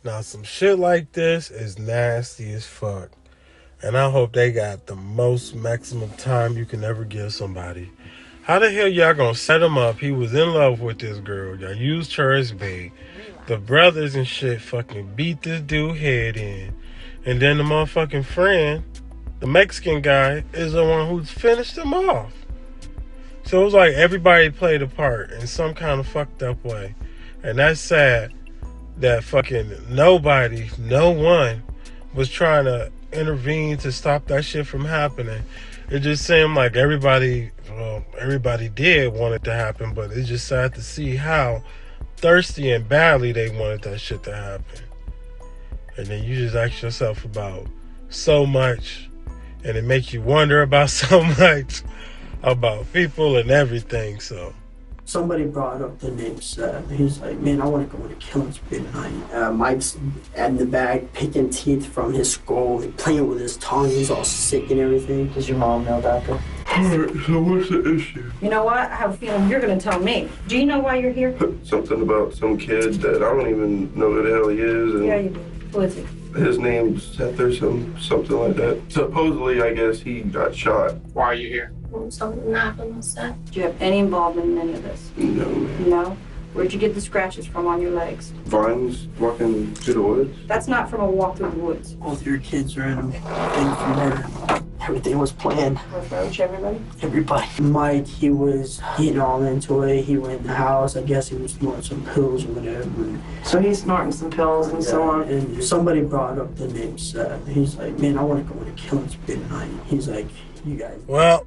Now, some shit like this is nasty as fuck. And I hope they got the most maximum time you can ever give somebody. How the hell y'all gonna set him up? He was in love with this girl. Y'all used her as bait. The brothers and shit fucking beat this dude head in. And then the motherfucking friend, the Mexican guy, is the one who's finished him off. So it was like everybody played a part in some kind of fucked up way. And that's sad that fucking nobody, no one, was trying to intervene to stop that shit from happening. It just seemed like everybody did want it to happen, but it's just sad to see how thirsty and badly they wanted that shit to happen. And then you just ask yourself about so much, and it makes you wonder about so much about people and everything. So somebody brought up the name Seth. He's like, man, I want to go on a killing spree tonight. Mike's in the bag picking teeth from his skull and playing with his tongue. He's all sick and everything. Does your mom know about this? Alright, so what's the issue? You know what? I have a feeling you're going to tell me. Do you know why you're here? Something about some kid that I don't even know who the hell he is. And yeah, you do. Who is he? his name's Seth or something like that. Supposedly, I guess he got shot. Why are you here? Something happened with Seth. Do you have any involvement in any of this? No, man. No? Where'd you get the scratches from on your legs? Vines walking through the woods. That's not from a walk through the woods. Both your kids are in a thing for murder. Everything was planned. Was Roach everybody? Everybody. Mike, he was getting all into it. He went in the house. I guess he was snorting some pills or whatever. So he's snorting some pills and so on. And somebody brought up the name Seth. He's like, man, I want to go on a killing spree tonight. He's like, you guys. Well,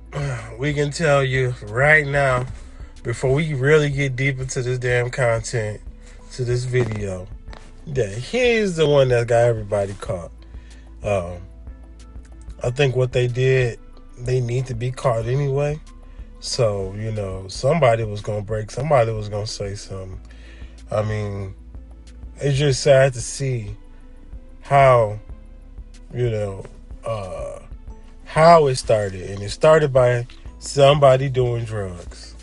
we can tell you right now, before we really get deep into this damn content, to this video, that he's the one that got everybody caught. I think what they did, they need to be caught anyway. So, you know, somebody was going to break. Somebody was going to say something. I mean, it's just sad to see how, you know, how it started. And it started by somebody doing drugs.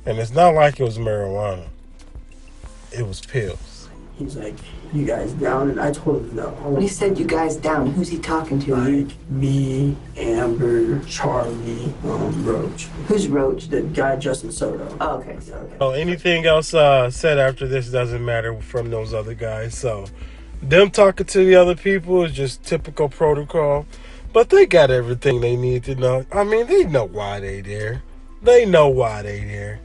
And it's not like it was marijuana. It was pills. He's like, you guys down? And I told him no. When he said you guys down, who's he talking to? Like me, Amber, Charlie, Roach. Who's Roach? The guy Justin Soto. Oh, okay. Oh, anything else said after this doesn't matter from those other guys. So them talking to the other people is just typical protocol. But they got everything they need to know. I mean, they know why they there. They know why they there.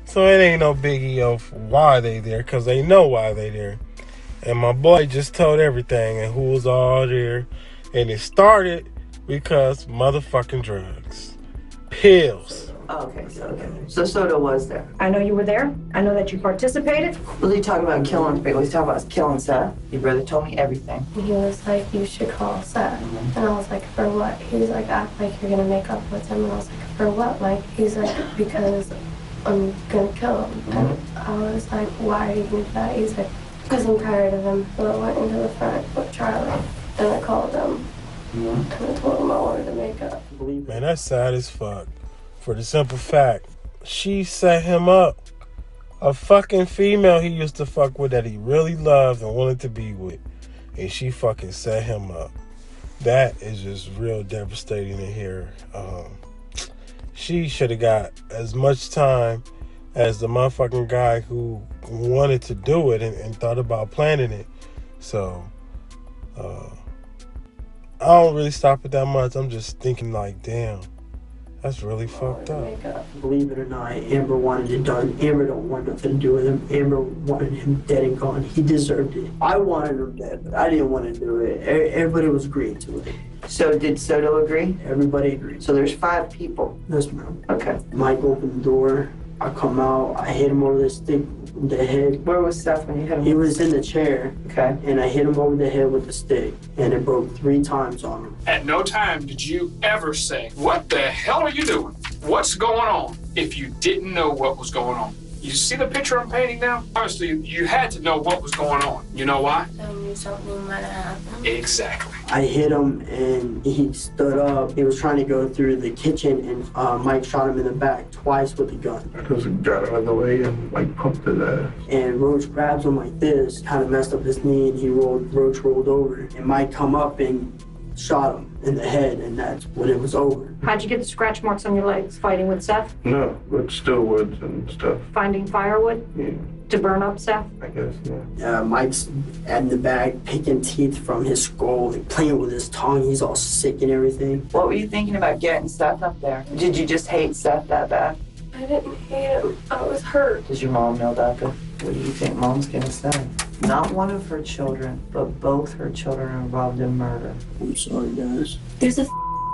So it ain't no biggie of why they there, because they know why they there. And my boy just told everything and who was all there. And it started because motherfucking drugs. Pills. Oh, okay. So Soto was there. I know you were there. I know that you participated. Was he talking about killing people? Was he talking about killing Seth? Your brother told me everything. He was like, you should call Seth. And I was like, for what? He was like, act like you're gonna make up with him. And I was like, for what? Like, he's like, because I'm gonna kill him. And I was like, why are you gonna do that? He's like, because I'm tired of him. So I went into the front with Charlie and I called him. And I told him I wanted to make up. Man, that's sad as fuck. For the simple fact, she set him up. A fucking female he used to fuck with that he really loved and wanted to be with. And she fucking set him up. That is just real devastating to hear. She should have got as much time as the motherfucking guy who wanted to do it and thought about planning it. So, I don't really stop it that much. I'm just thinking like, damn, that's really fucked up. Believe it or not, Amber wanted it done. Amber don't want nothing to do with him. Amber wanted him dead and gone. He deserved it. I wanted him dead, but I didn't want to do it. Everybody was agreeing to it. So did Soto agree? Everybody agreed. So there's 5 people. Yes, ma'am. Okay. Mike opened the door. I come out. I hit him over the stick, the head. Where was Seth when you hit him? He was in the chair. Okay. And I hit him over the head with the stick, and it broke 3 times on him. At no time did you ever say, what the hell are you doing? What's going on? If you didn't know what was going on. You see the picture I'm painting now? Obviously, you had to know what was going on. You know why? knew something might have happened. Exactly. I hit him and he stood up. He was trying to go through the kitchen and Mike shot him in the back twice with a gun. I just got out of the way and like pumped his ass. And Roach grabs him like this, kind of messed up his knee, and Roach rolled over. And Mike come up and shot him in the head, and that's when it was over. How'd you get the scratch marks on your legs? Fighting with Seth? No, with still woods and stuff. Finding firewood? Yeah, To burn up Seth? I guess, yeah. Mike's in the bag picking teeth from his skull and playing with his tongue. He's all sick and everything. What were you thinking about getting Seth up there? Did you just hate Seth that bad? I didn't hate him. I was hurt. Does your mom know about this? What do you think mom's gonna say? Not one of her children, but both her children are involved in murder. I'm sorry, guys. There's a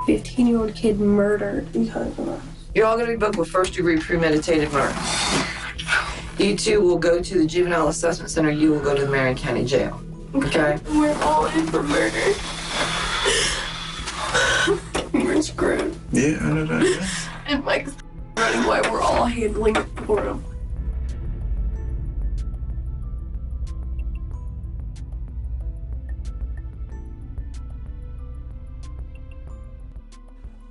15-year-old kid murdered because of us. You're all gonna be booked with first-degree premeditated murder. You two will go to the Juvenile Assessment Center. You will go to the Marion County Jail. Okay? We're all in for murder. We're screwed. Yeah, I know that, yeah. And Mike's running away. We're all handling it for him.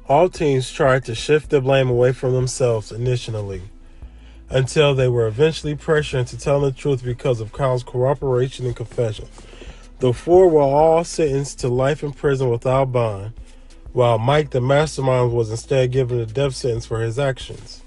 All teams tried to shift the blame away from themselves initially, until they were eventually pressured into telling the truth because of Kyle's cooperation and confession. The four were all sentenced to life in prison without bond, while Mike, the mastermind, was instead given a death sentence for his actions.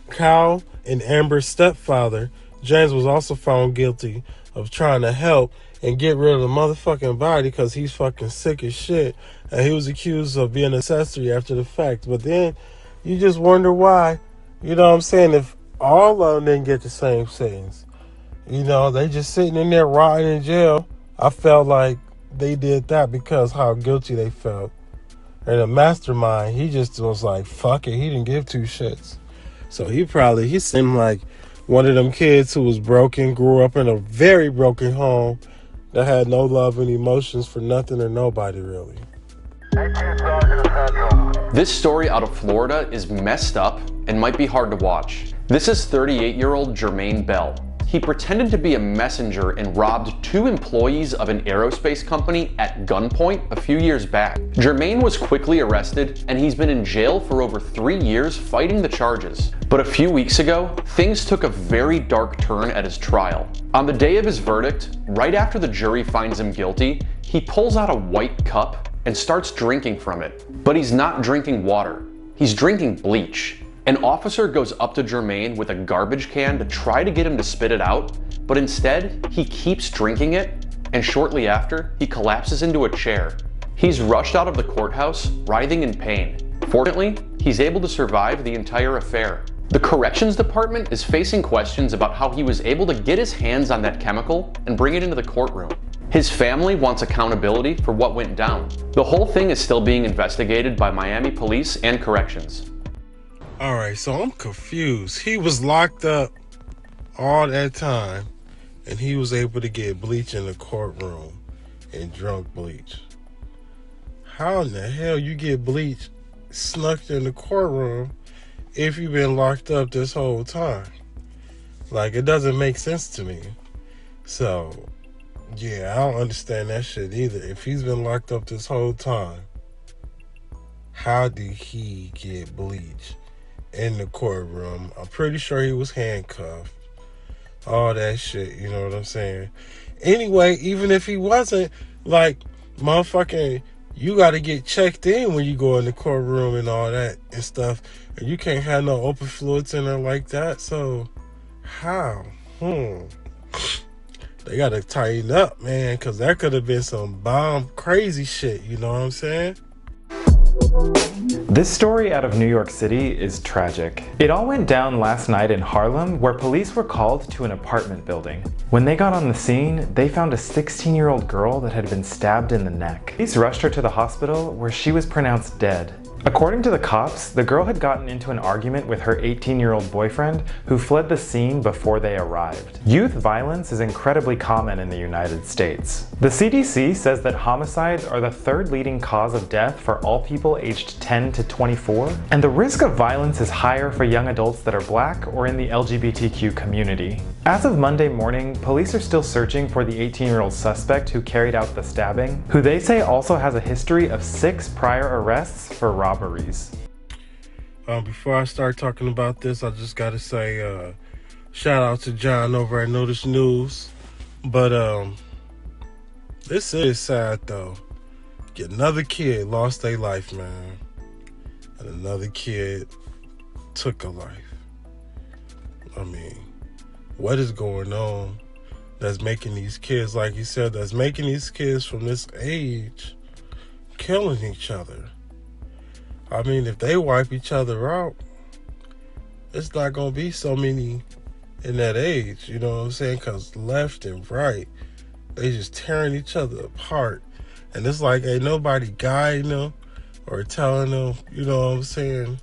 Kyle and Amber's stepfather, James, was also found guilty of trying to help and get rid of the motherfucking body because he's fucking sick as shit, and he was accused of being an accessory after the fact. But then you just wonder why, you know what I'm saying, if all of them didn't get the same sentence. You know, they just sitting in there rotting in jail. I felt like they did that because how guilty they felt. And the mastermind, he just was like, fuck it. He didn't give two shits. So he seemed like one of them kids who was broken, grew up in a very broken home that had no love and emotions for nothing or nobody, really. This story out of Florida is messed up and might be hard to watch. This is 38-year-old Jermaine Bell. He pretended to be a messenger and robbed 2 employees of an aerospace company at gunpoint a few years back. Jermaine was quickly arrested, and he's been in jail for over 3 years fighting the charges. But a few weeks ago, things took a very dark turn at his trial. On the day of his verdict, right after the jury finds him guilty, he pulls out a white cup and starts drinking from it. But he's not drinking water. He's drinking bleach. An officer goes up to Jermaine with a garbage can to try to get him to spit it out, but instead, he keeps drinking it, and shortly after, he collapses into a chair. He's rushed out of the courthouse, writhing in pain. Fortunately, he's able to survive the entire affair. The corrections department is facing questions about how he was able to get his hands on that chemical and bring it into the courtroom. His family wants accountability for what went down. The whole thing is still being investigated by Miami police and corrections. Alright, so I'm confused. He was locked up all that time, and he was able to get bleach in the courtroom and drunk bleach. How in the hell you get bleach snuck in the courtroom if you've been locked up this whole time? Like, it doesn't make sense to me. So, yeah, I don't understand that shit either. If he's been locked up this whole time, how did he get bleach in the courtroom? I'm pretty sure he was handcuffed. All that shit, you know what I'm saying? Anyway, even if he wasn't, like, motherfucking, you got to get checked in when you go in the courtroom and all that and stuff. And you can't have no open fluids in there like that. So, how? They got to tighten up, man, because that could have been some bomb crazy shit, you know what I'm saying? This story out of New York City is tragic. It all went down last night in Harlem, where police were called to an apartment building. When they got on the scene, they found a 16-year-old girl that had been stabbed in the neck. Police rushed her to the hospital, where she was pronounced dead. According to the cops, the girl had gotten into an argument with her 18-year-old boyfriend, who fled the scene before they arrived. Youth violence is incredibly common in the United States. The CDC says that homicides are the 3rd leading cause of death for all people aged 10 to 24, and the risk of violence is higher for young adults that are Black or in the LGBTQ community. As of Monday morning, police are still searching for the 18-year-old suspect who carried out the stabbing, who they say also has a history of 6 prior arrests for robberies. Before I start talking about this, I just gotta say, shout out to John over at Notice News. But this is sad though. Another kid lost their life, man. And another kid took a life. I mean, what is going on that's making these kids, like you said, that's making these kids from this age killing each other? I mean, if they wipe each other out, it's not going to be so many in that age, you know what I'm saying? Because left and right, they just tearing each other apart. And it's like ain't nobody guiding them or telling them, you know what I'm saying?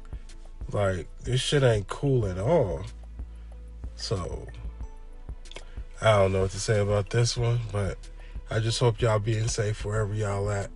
Like, this shit ain't cool at all. So, I don't know what to say about this one, but I just hope y'all being safe wherever y'all at.